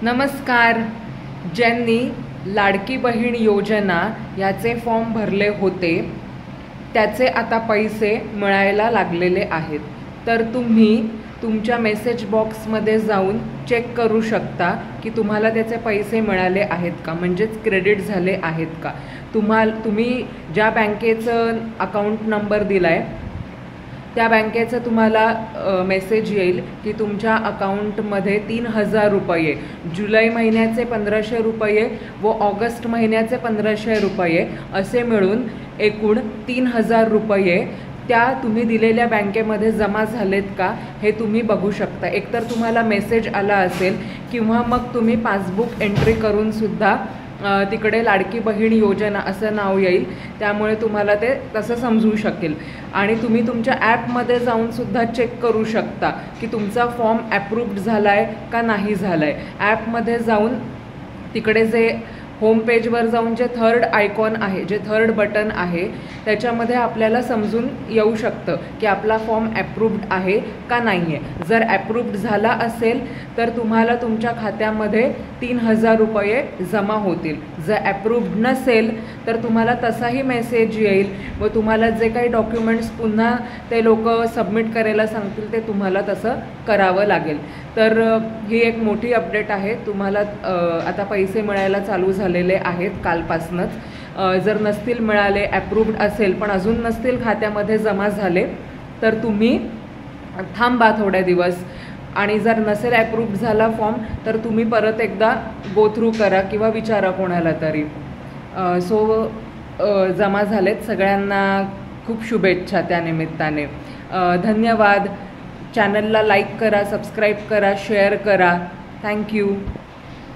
नमस्कार. ज्यांनी लाडकी बहीण योजना याचे फॉर्म भरले होते त्याचे आता पैसे मिळायला लागलेले आहेत. तर तुम्ही तुमच्या मेसेज बॉक्समध्ये जाऊन चेक करू शकता की तुम्हाला त्याचे पैसे मिळाले आहेत का, म्हणजेच क्रेडिट झाले आहेत का. तुम्ही ज्या बँकेचं अकाउंट नंबर दिला आहे त्या बँकेचं तुम्हाला मेसेज येईल की तुमच्या अकाउंटमध्ये 3,000 रुपये, जुलै महिन्याचे 1,500 रुपये व ऑगस्ट महिन्याचे 1,500 रुपये असे मिळून एकूण 3,000 रुपये त्या तुम्ही दिलेल्या बँकेमध्ये जमा झालेत का हे तुम्ही बघू शकता. एकतर तुम्हाला मेसेज आला असेल किंवा मग तुम्ही पासबुक एंट्री करूनसुद्धा तिकडे लाडकी बहीण योजना असं नाव येईल, त्यामुळे तुम्हाला ते तसं समजू शकेल. आणि तुम्ही तुमच्या ॲपमध्ये जाऊनसुद्धा चेक करू शकता की तुमचा फॉर्म ॲप्रूव्ड झाला आहे का नाही झाला आहे. ॲपमध्ये जाऊन तिकडे जे होम पेजवर जाऊन जे थर्ड आयकॉन आहे, जे थर्ड बटन आहे त्याच्यामध्ये आपल्याला समजून येऊ शकतं की आपला फॉर्म ॲप्रूव्ड आहे का नाही आहे. जर ॲप्रूव्ड झाला असेल तर तुम्हाला तुमच्या खात्यामध्ये 3,000 रुपये जमा होतील. जर ॲप्रूव्ड नसेल तर तुम्हाला तसाही मेसेज येईल व तुम्हाला जे काही डॉक्युमेंट्स पुन्हा ते लोक सबमिट करायला सांगतील ते तुम्हाला तसं करावं लागेल. तर ही एक मोठी अपडेट आहे. तुम्हाला आता पैसे मिळायला चालू झालेले आहेत कालपासूनच. जर नसतील मिळाले, ॲप्रूव्ड असेल पण अजून नसतील खात्यामध्ये जमा झाले तर तुम्ही थांबा थोड्या दिवस. आणि जर नसेल ॲप्रूव्ड झाला फॉर्म तर तुम्ही परत एकदा गो थ्रू करा किंवा विचारा कोणाला तरी. जमा झालेत. सगळ्यांना खूप शुभेच्छा त्यानिमित्ताने. धन्यवाद. चॅनलला लाईक करा, सबस्क्राईब करा, शेअर करा. थँक्यू.